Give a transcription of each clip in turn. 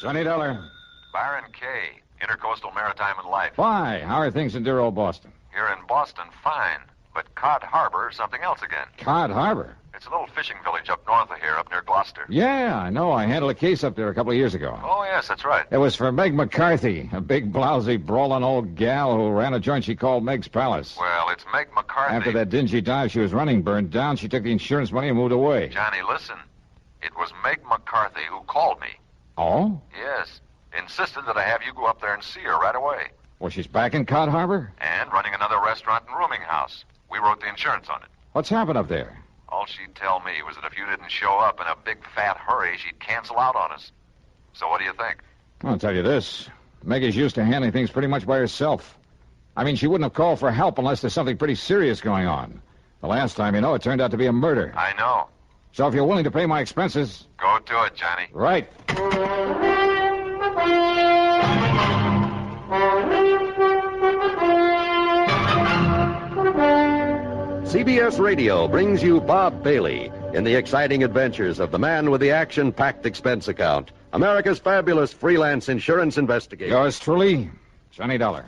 Johnny Dollar. Byron K., Intercoastal Maritime and Life. Why? How are things in dear old Boston? Here in Boston, fine. But Cod Harbor is something else again. Cod Harbor? It's a little fishing village up north of here, up near Gloucester. Yeah, I know. I handled a case up there a couple of years ago. Oh, yes, that's right. It was for Meg McCarthy, a big, blousy, brawling old gal who ran a joint she called Meg's Palace. Well, it's Meg McCarthy. After that dingy dive she was running burned down, she took the insurance money and moved away. Johnny, listen. It was Meg McCarthy who called me. Oh? Yes. Insisted that I have you go up there and see her right away. Well, she's back in Cod Harbor? And running another restaurant and rooming house. We wrote the insurance on it. What's happened up there? All she'd tell me was that if you didn't show up in a big fat hurry, she'd cancel out on us. So what do you think? I'll tell you this. Meg is used to handling things pretty much by herself. I mean, she wouldn't have called for help unless there's something pretty serious going on. The last time, it turned out to be a murder. I know. So if you're willing to pay my expenses... Go to it, Johnny. Right. CBS Radio brings you Bob Bailey in the exciting adventures of the man with the action-packed expense account, America's fabulous freelance insurance investigator. Yours truly, Johnny Dollar.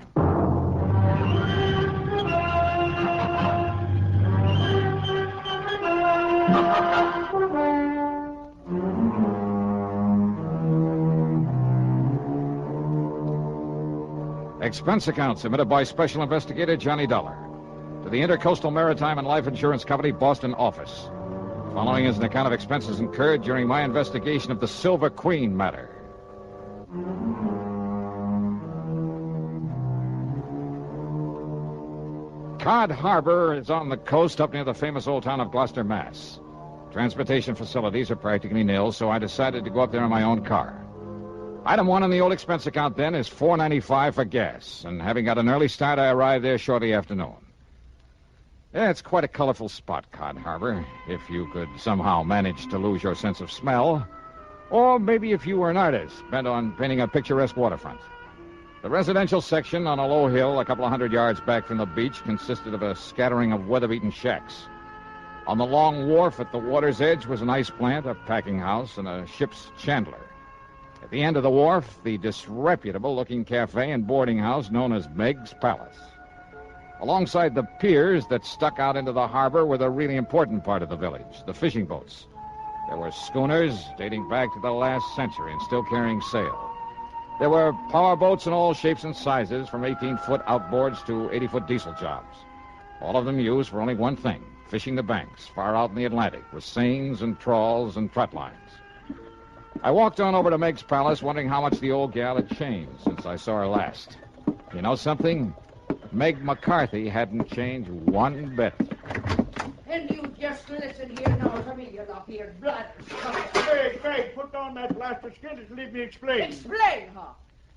Expense account submitted by Special Investigator Johnny Dollar to the Intercoastal Maritime and Life Insurance Company, Boston office. Following is an account of expenses incurred during my investigation of the Silver Queen matter. Cod Harbor is on the coast up near the famous old town of Gloucester, Mass. Transportation facilities are practically nil, so I decided to go up there in my own car. Item one on the old expense account then is $4.95 for gas, and having got an early start, I arrived there shortly after noon. Yeah, it's quite a colorful spot, Cod Harbor, if you could somehow manage to lose your sense of smell. Or maybe if you were an artist bent on painting a picturesque waterfront. The residential section on a low hill a couple of 100 yards back from the beach consisted of a scattering of weather-beaten shacks. On the long wharf at the water's edge was an ice plant, a packing house, and a ship's chandler. At the end of the wharf, the disreputable-looking cafe and boarding house known as Meg's Palace. Alongside the piers that stuck out into the harbor were the really important part of the village, the fishing boats. There were schooners dating back to the last century and still carrying sail. There were power boats in all shapes and sizes, from 18-foot outboards to 80-foot diesel jobs. All of them used for only one thing, fishing the banks far out in the Atlantic with seines and trawls and trot lines. I walked on over to Meg's Palace, wondering how much the old gal had changed since I saw her last. You know something? Meg McCarthy hadn't changed one bit. And you just listen here now to me, you lop-eared blood. Craig, put down that blaster skin and leave me explain. Explain, huh?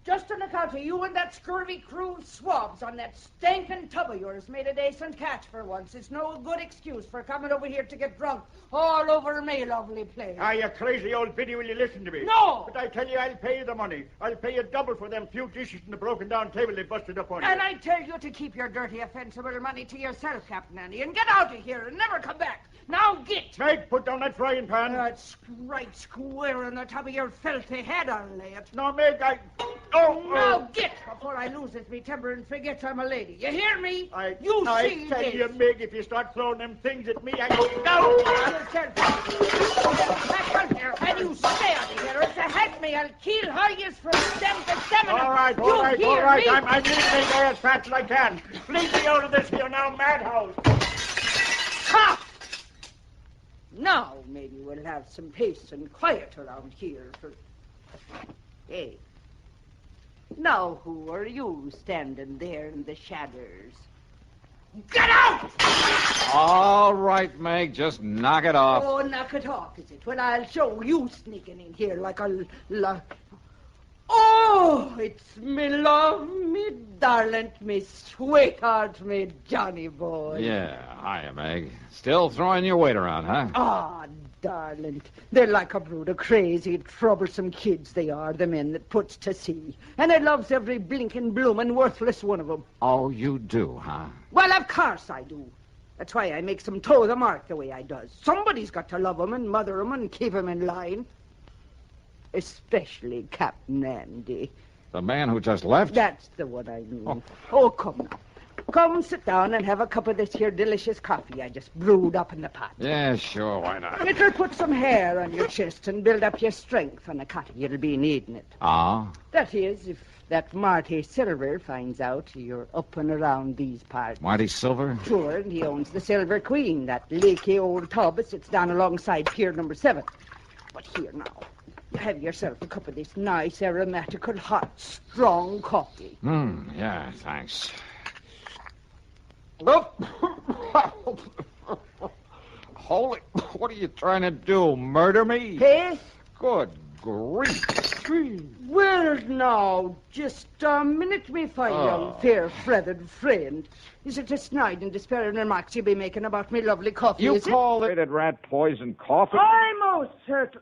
Just on account of you and that scurvy crew of swabs on that stinking tub of yours made a decent catch for once. It's no good excuse for coming over here to get drunk all over me, lovely place. Ah, you crazy old biddy, will you listen to me? No! But I tell you, I'll pay you the money. I'll pay you double for them few dishes and the broken-down table they busted up on you. And I tell you to keep your dirty, offensive money to yourself, Captain Andy, and get out of here and never come back. Now get! Meg, put down that frying pan. That's right square on the top of your filthy head, I'll lay it. No, Meg, Now get before I loses me temper and forgets I'm a lady. You hear me? I see tell this. you, Meg, if you start throwing them things at me, I go Back out here, and you stay out of here. Or to head me, I'll kill her you from stem to stem. All right. I'm leaving me there as fast as I can. Leave me out of this here now, madhouse. Ha! Now maybe we'll have some peace and quiet around here. Hey. Now who are you standing there in the shadows? Get out! All right, Meg, just knock it off. Oh, knock it off, is it? Well, I'll show you sneaking in here like a... Oh, it's me love, me darling, me sweetheart, me Johnny boy. Yeah, hiya, Meg. Still throwing your weight around, huh? Ah, darling, they're like a brood of crazy, troublesome kids, they are, the men that puts to sea. And I loves every blinking, bloomin', worthless one of them. Oh, you do, huh? Well, of course I do. That's why I makes them toe the mark the way I does. Somebody's got to love 'em and mother 'em and keep 'em in line. especially Captain Andy. The man who just left? That's the one I mean. Oh, come now. Come sit down and have a cup of this here delicious coffee I just brewed up in the pot. Yeah, sure, why not? It'll put some hair on your chest and build up your strength on the cotton. You'll be needing it. Ah? That is, if that Marty Silver finds out you're up and around these parts. Marty Silver? Sure, and he owns the Silver Queen, that leaky old tub that sits down alongside Pier number 7. But here now, you have yourself a cup of this nice, aromatical, hot, strong coffee. Yeah, thanks. Holy, what are you trying to do, murder me? Hey? Good grief. Well, now, just a minute, me fine young, fair-feathered friend. Is it a snide and despairing remarks you be making about me lovely coffee, You is call it rat poison coffee? I'm most certain.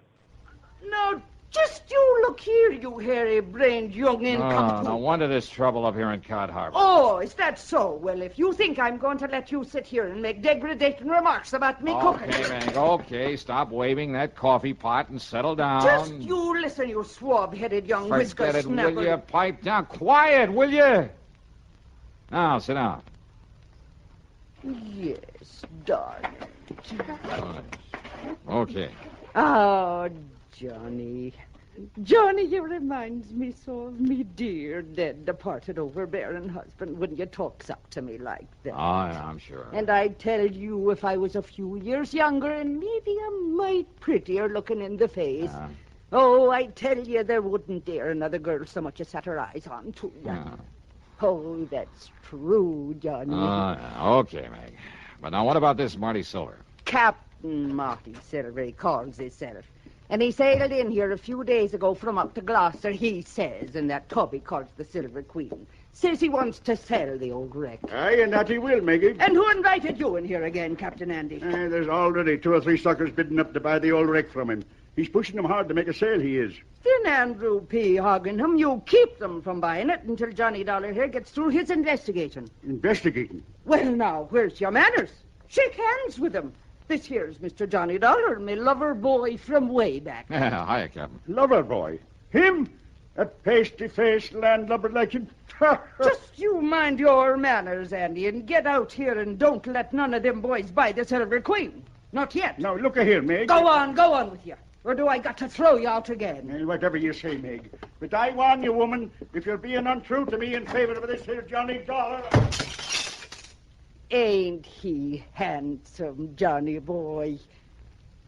Now, just you look here, you hairy-brained young incompetent. No wonder there's trouble up here in Cod Harbor. Oh, is that so? Well, if you think I'm going to let you sit here and make degrading remarks about me cooking... Okay, Meg, okay. Stop waving that coffee pot and settle down. Just you listen, you swab-headed young whisker Forget it, snapper. will you? Pipe down. Quiet, will you? Now, sit down. Yes, darling. Okay. Oh, Johnny. Johnny, you reminds me so of me dear, dead, departed, overbearing husband when you talks up to me like that. Oh, yeah, I'm sure. And I tell you, if I was a few years younger and maybe a mite prettier looking in the face, oh, I tell you, there wouldn't dare another girl so much as set her eyes on to you. Oh, that's true, Johnny. Okay, Meg. But now what about this Marty Silver? Captain Marty Silver, he calls himself. And he sailed in here a few days ago from up to Gloucester, he says, in that tub he calls the Silver Queen. Says he wants to sell the old wreck. Aye, and that he will, Maggie. And who invited you in here again, Captain Andy? There's already 2 or 3 suckers bidding up to buy the old wreck from him. He's pushing them hard to make a sale, he is. Then Andrew P. Hogginham, you keep them from buying it until Johnny Dollar here gets through his investigation. Investigating? Well, now, where's your manners? Shake hands with him. This here's Mr. Johnny Dollar, me lover boy from way back. Hiya, Captain. Lover boy? Him? That pasty-faced landlubber like him? Just you mind your manners, Andy, and get out here and don't let none of them boys buy the Silver Queen. Not yet. Now, look here, Meg. Go on with you. Or do I got to throw you out again? Well, whatever you say, Meg. But I warn you, woman, if you're being untrue to me in favor of this here Johnny Dollar... Ain't he handsome, Johnny boy?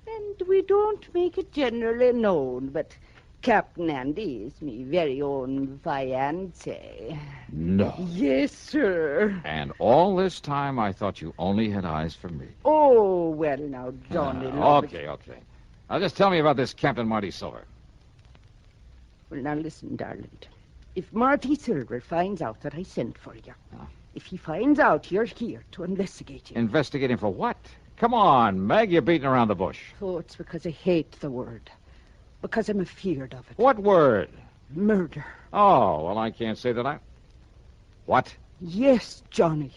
And we don't make it generally known, but Captain Andy is me very own fiancé. No. Yes, sir. And all this time I thought you only had eyes for me. Oh, well, now, Johnny... Okay. Now, just tell me about this Captain Marty Silver. Well, now, listen, darling. If Marty Silver finds out that I sent for you... If he finds out you're here to investigate him... Investigate him for what? Come on, Meg, you're beating around the bush. Oh, it's because I hate the word. Because I'm afeard of it. What word? Murder. Oh, well, I can't say that I... What? Yes, Johnny.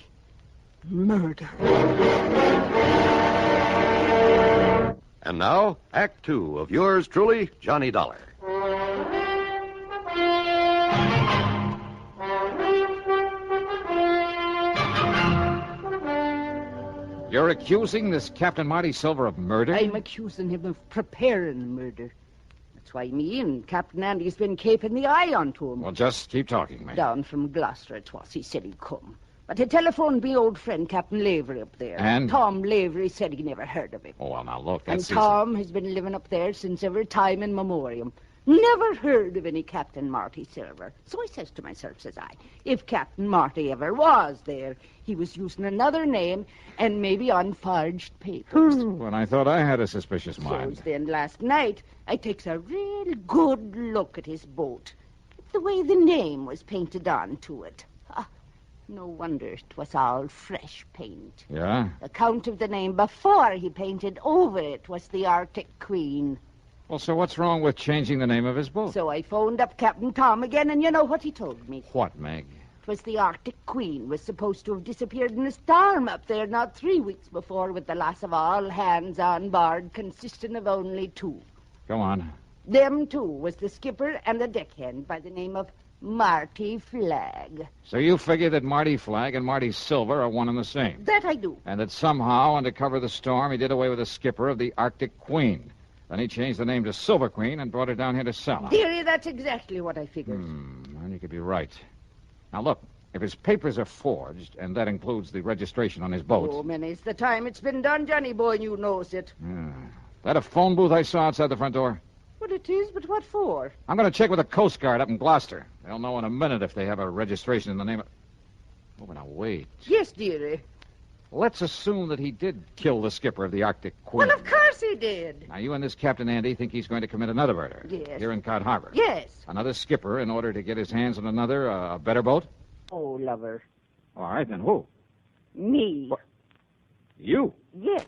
Murder. And now, Act 2 of yours truly, Johnny Dollar. You're accusing this Captain Marty Silver of murder? I'm accusing him of preparing murder. That's why me and Captain Andy's been keeping the eye onto him. Well, just keep talking, Meg. Down from Gloucester it was. He said he'd come. But he telephoned me old friend Captain Lavery up there. And? Tom Lavery said he never heard of him. Oh, well, now, look, And that's... Tom has been living up there since every time in memoriam. Never heard of any Captain Marty Silver. So I says to myself, says I, if Captain Marty ever was there, he was using another name and maybe on forged papers. When I thought I had a suspicious mind. So then last night, I takes a real good look at his boat. The way the name was painted onto it. No wonder it was all fresh paint. Yeah? The count of the name before he painted over it was the Arctic Queen. Well, so what's wrong with changing the name of his boat? So I phoned up Captain Tom again, and you know what he told me? What, Meg? It was the Arctic Queen was supposed to have disappeared in a storm up there not 3 weeks before with the loss of all hands on board, consisting of only 2. Go on. Them two was the skipper and the deckhand by the name of Marty Flagg. So you figure that Marty Flagg and Marty Silver are one and the same. That I do. And that somehow, under cover of the storm, he did away with the skipper of the Arctic Queen. Then he changed the name to Silver Queen and brought her down here to sell her. Dearie, that's exactly what I figured. And you could be right. Now, look, if his papers are forged, and that includes the registration on his boat... Oh, many's the time it's been done, Johnny boy, and you knows it. That a phone booth I saw outside the front door? What it is, but what for? I'm going to check with the Coast Guard up in Gloucester. They'll know in a minute if they have a registration in the name of... Oh, but now, wait. Yes, dearie. Let's assume that he did kill the skipper of the Arctic Queen. Well, of course he did. Now, you and this Captain Andy think he's going to commit another murder. Yes. Here in Cod Harbor. Yes. Another skipper in order to get his hands on another, a better boat? Oh, lover. All right, then who? Me. What? You? Yes.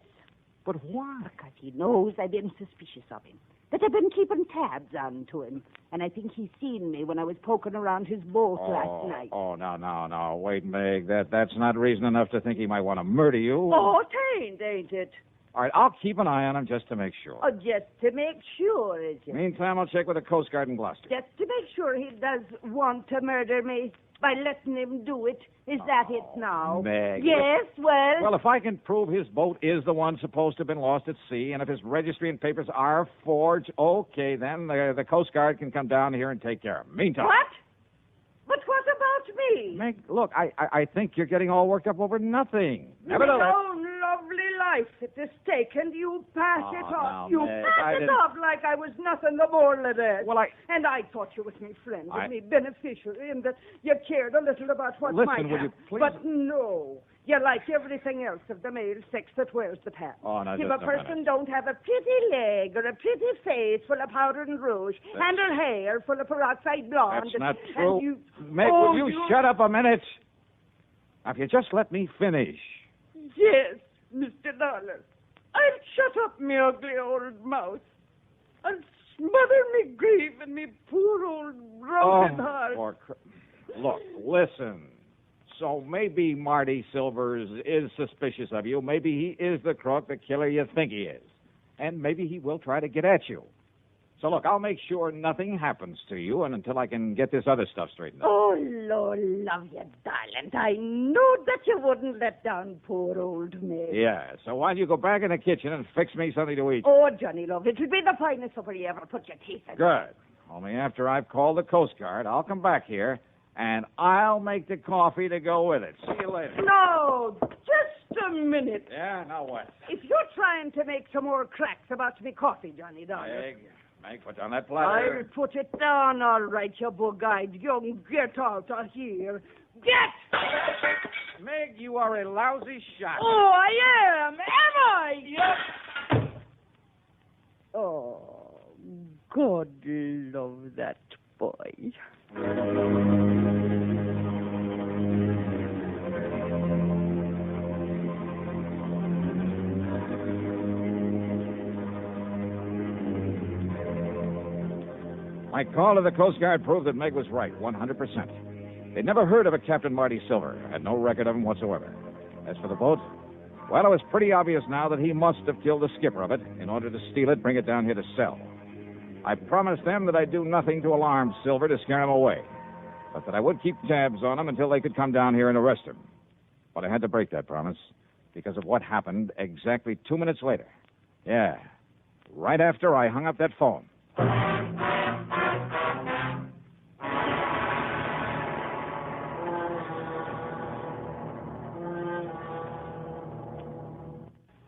But why? Because he knows I've been suspicious of him. That I've been keeping tabs on to him. And I think he's seen me when I was poking around his boat last night. Oh, no. Wait, Meg. That's not reason enough to think he might want to murder you. Oh, ain't it? All right, I'll keep an eye on him just to make sure. Oh, just to make sure, is it? Meantime, I'll check with the Coast Guard in Gloucester. Just to make sure he does want to murder me by letting him do it. Is that it now? Meg. Yes, Well, if I can prove his boat is the one supposed to have been lost at sea, and if his registry and papers are forged, okay, then the Coast Guard can come down here and take care of him. Meantime... What? But what about me? Meg, look, I think you're getting all worked up over nothing. My own lovely life at the stake, and you pass it now, off. You Meg, pass it off like I was nothing the more than that. Well, And I thought you was me friend, and me beneficiary, and that you cared a little about what Listen, might will happen. you please... But no. You like everything else of the male sex that wears the pants. Oh, no, if just a a person minute. don't have a pretty leg or a pretty face full of powder and rouge, and her hair full of peroxide blonde... That's not and true. you... Meg, Oh, will you shut up a minute? Now, if you just let me finish. Yes, Mr. Dollar. I'll shut up me ugly old mouth. I'll smother me grief and me poor old broken heart. Look, listen. So maybe Marty Silvers is suspicious of you. Maybe he is the crook, the killer you think he is. And maybe he will try to get at you. So, look, I'll make sure nothing happens to you and until I can get this other stuff straightened out. Oh, Lord, love you, darling. I knew that you wouldn't let down poor old me. Yeah, so why don't you go back in the kitchen and fix me something to eat? Oh, Johnny, love, it'll be the finest supper you ever put your teeth in. Good. Only after I've called the Coast Guard, I'll come back here, and I'll make the coffee to go with it. See you later. No, just a minute. Yeah, now what? If you're trying to make some more cracks about me coffee, Johnny, darling... Meg, put down that I'll platter. put it down, all right, you bug-eyed young. Get out of here. Get! Meg, you are a lousy shot. Oh, I am. Am I? Yep. Oh, God love that boy. My call to the Coast Guard proved that Meg was right, 100%. They'd never heard of a Captain Marty Silver, had no record of him whatsoever. As for the boat, well, it was pretty obvious now that he must have killed the skipper of it in order to steal it, bring it down here to sell. I promised them that I'd do nothing to alarm Silver to scare him away, but that I would keep tabs on him until they could come down here and arrest him. But I had to break that promise because of what happened exactly 2 minutes later. Yeah, right after I hung up that phone.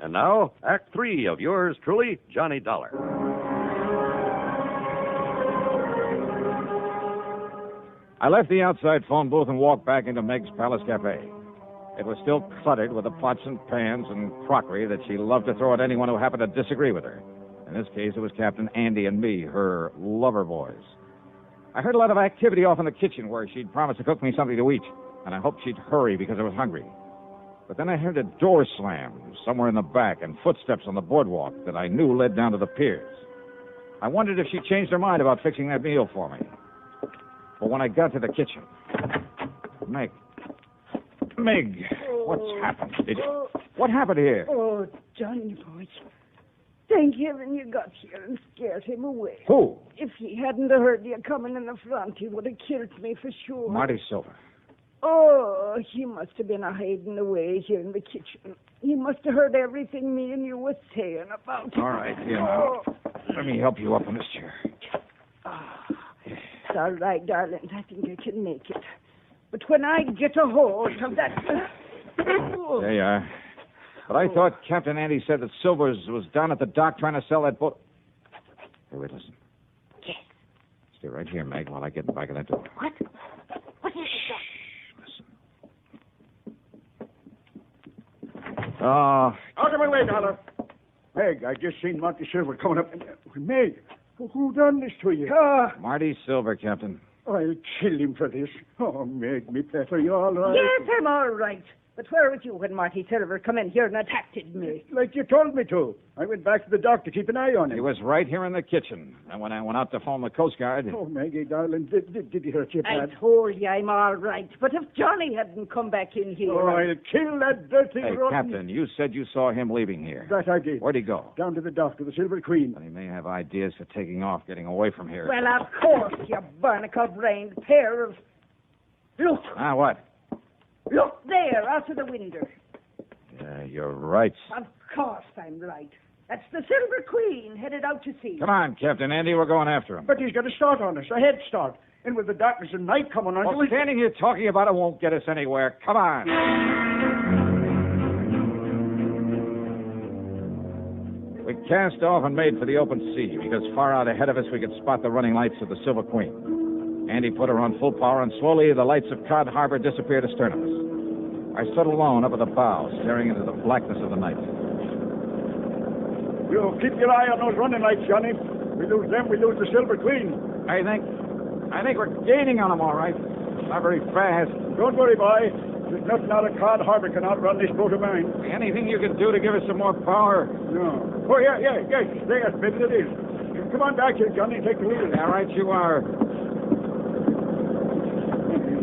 And now, Act 3 of yours truly, Johnny Dollar. I left the outside phone booth and walked back into Meg's Palace Cafe. It was still cluttered with the pots and pans and crockery that she loved to throw at anyone who happened to disagree with her. In this case, it was Captain Andy and me, her lover boys. I heard a lot of activity off in the kitchen where she'd promised to cook me something to eat, and I hoped she'd hurry because I was hungry. But then I heard a door slam somewhere in the back and footsteps on the boardwalk that I knew led down to the piers. I wondered if she'd changed her mind about fixing that meal for me. But when I got to the kitchen... Meg, what's happened? What happened here? Oh, Johnny boy. Thank heaven you got here and scared him away. Who? If he hadn't heard you coming in the front, he would have killed me for sure. Marty Silver. Oh, he must have been hiding away here in the kitchen. He must have heard everything me and you were saying about him. All right, here now. Let me help you up on this chair. It's all right, darling. I think I can make it. But when I get a hold of that... There you are. But I thought Captain Andy said that Silvers was down at the dock trying to sell that boat. Hey, wait, listen. Yes. Stay right here, Meg, while I get in the back of that door. What? What is it, Listen. Out of my way, Dollar. Meg, I just seen Monty Silver coming up. Meg, who done this to you? Marty Silver, Captain. I'll kill him for this. Oh, Meg, me pet, are you all right? Yes, I'm all right. But where was you when Marty Silver come in here and attacked me? Like you told me to. I went back to the dock to keep an eye on him. He was right here in the kitchen. And when I went out to phone the Coast Guard... Oh, Maggie, darling, did he hurt you I bad? told you I'm all right. But if Johnny hadn't come back in here... Oh, I'll kill that dirty Hey, rotten... Captain, you said you saw him leaving here. That I did. Where'd he go? Down to the dock, to the Silver Queen. Well, he may have ideas for taking off, getting away from here. Well, of course, you barnacle-brained pair of... Look, What? look there, out of the window. Yeah, you're right. Of course I'm right. That's the Silver Queen headed out to sea. Come on, Captain Andy, we're going after him. But he's got a start on us, a head start. And with the darkness and night coming on... Well, standing here talking about it won't get us anywhere. Come on. We cast off and made for the open sea, because far out ahead of us we could spot the running lights of the Silver Queen. Andy put her on full power, and slowly the lights of Cod Harbor disappeared astern of us. I stood alone up at the bow, staring into the blackness of the night. You keep your eye on those running lights, Johnny. We lose them, we lose the Silver Queen. I think we're gaining on them, all right. Not very fast. Don't worry, boy. There's nothing out of Cod Harbor can outrun this boat of mine. Anything you can do to give us some more power? No. Oh, yes, there, maybe it is. Come on back here, Johnny, take the wheel. All right, you are.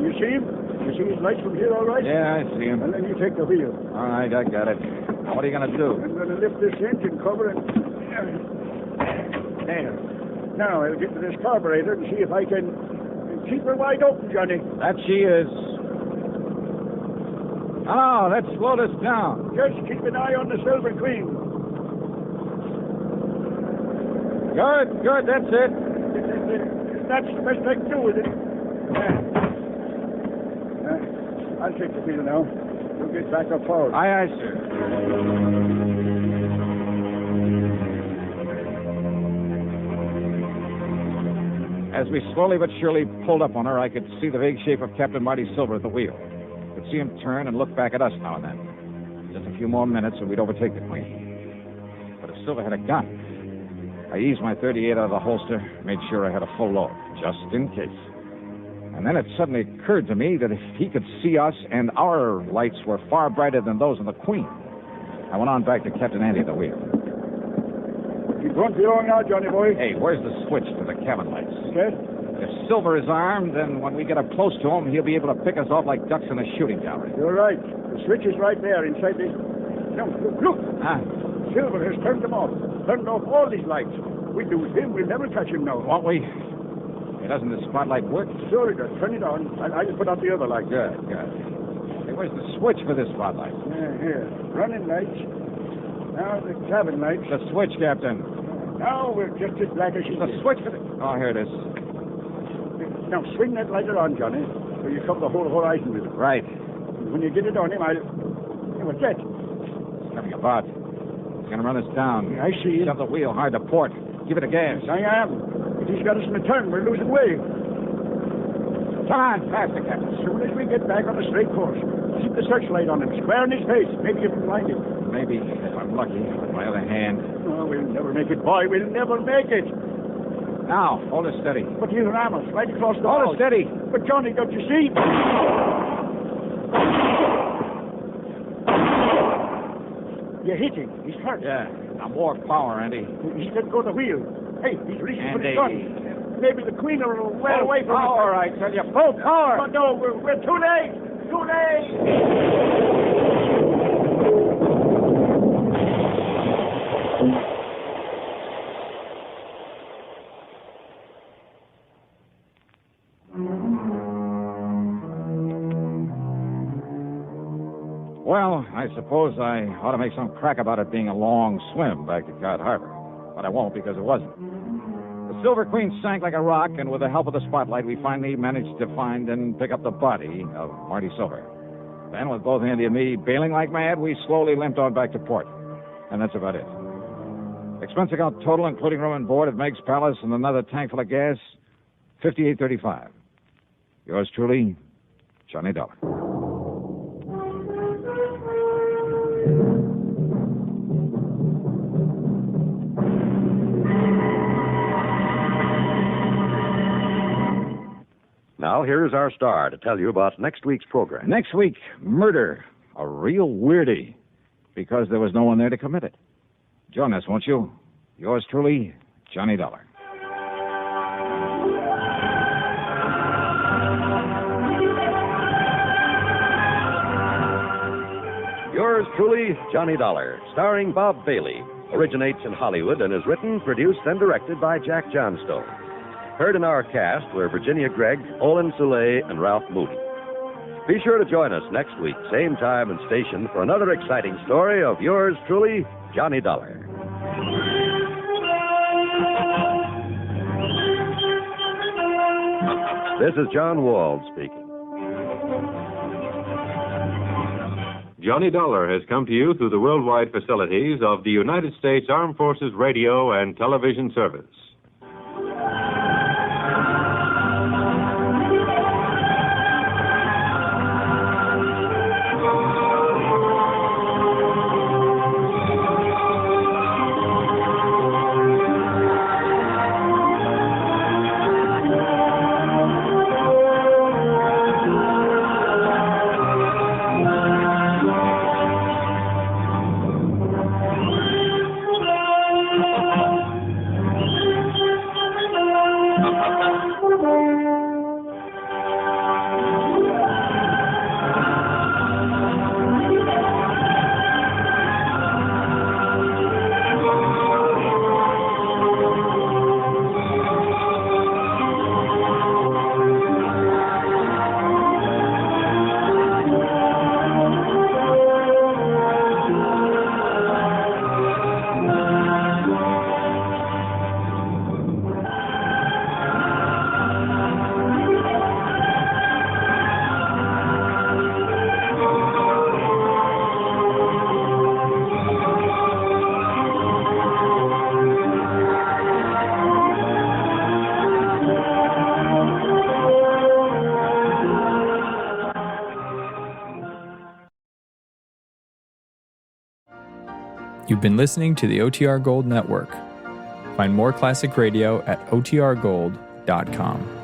You see him? You see his lights from here, all right? Yeah, I see him. And then you take the wheel. All right, I got it. Now, what are you going to do? I'm going to lift this engine cover and... There. Now, I'll get to this carburetor and see if I can keep her wide open, Johnny. That she is. Oh, that slowed us down. Just keep an eye on the Silver Queen. Good, that's it. That's the best I can do with it. I'll take the wheel now. We'll get back up forward. Aye, sir. As we slowly but surely pulled up on her, I could see the vague shape of Captain Marty Silver at the wheel. I could see him turn and look back at us now and then. Just a few more minutes and we'd overtake the Queen. But if Silver had a gun, I eased my .38 out of the holster, made sure I had a full load, just in case. And then it suddenly occurred to me that if he could see us and our lights were far brighter than those of the Queen. I went on back to Captain Andy at the wheel. Keep going along now, Johnny boy. Hey, where's the switch to the cabin lights? Okay. If Silver is armed, then when we get up close to him, he'll be able to pick us off like ducks in a shooting gallery. You're right. The switch is right there inside the... No, look. Huh? Silver has turned them off. Turned off all these lights. We lose him. We'll never catch him now. Won't we? Hey, doesn't the spotlight work? Sure it does. Turn it on. I'll put on the other light. Good. Hey, where's the switch for this spotlight? Here. Running lights. Now the cabin lights. The switch, Captain. Now we're just as black as she The is. switch for the... Oh, here it is. Now swing that lighter on, Johnny, so you cover the whole horizon with it. Right. When you get it on him, I'll... Hey, what's that? It's coming about. It's going to run us down. I see him. Shove the wheel hard to port. Give it a gas. I am. If he's got us in a turn, we're losing way. Come on, faster, Captain. As soon as we get back on the straight course, keep the searchlight on him, square in his face. Maybe you can find it. Maybe, if I'm lucky, with my other hand. Oh, we'll never make it, boy. We'll never make it. Now, hold it steady. But he'll ram us right across the Hold bow. it steady. But, Johnny, don't you see? You hit him. He's hurt. Yeah. Now, more power, Andy. He's let go of the wheel. Hey, he's reaching for the Andy. gun. Maybe the Queen will well Full away from us. power, I tell you. Full power. Oh, no, we're too late. Too late. Well, I suppose I ought to make some crack about it being a long swim back to Cod Harbor. But I won't because it wasn't. The Silver Queen sank like a rock, and with the help of the spotlight, we finally managed to find and pick up the body of Marty Silver. Then, with both Andy and me bailing like mad, we slowly limped on back to port. And that's about it. Expense account total, including room and board at Meg's Palace and another tank full of gas, $58.35. Yours truly, Johnny Dollar. Now, here's our star to tell you about next week's program. Next week, murder. A real weirdie. Because there was no one there to commit it. Join us, won't you? Yours truly, Johnny Dollar. Yours truly, Johnny Dollar, starring Bob Bailey, originates in Hollywood and is written, produced, and directed by Jack Johnstone. Heard in our cast were Virginia Gregg, Olin Soule, and Ralph Moody. Be sure to join us next week, same time and station, for another exciting story of yours truly, Johnny Dollar. This is John Wald speaking. Johnny Dollar has come to you through the worldwide facilities of the United States Armed Forces Radio and Television Service. You've been listening to the OTR Gold Network. Find more classic radio at otrgold.com.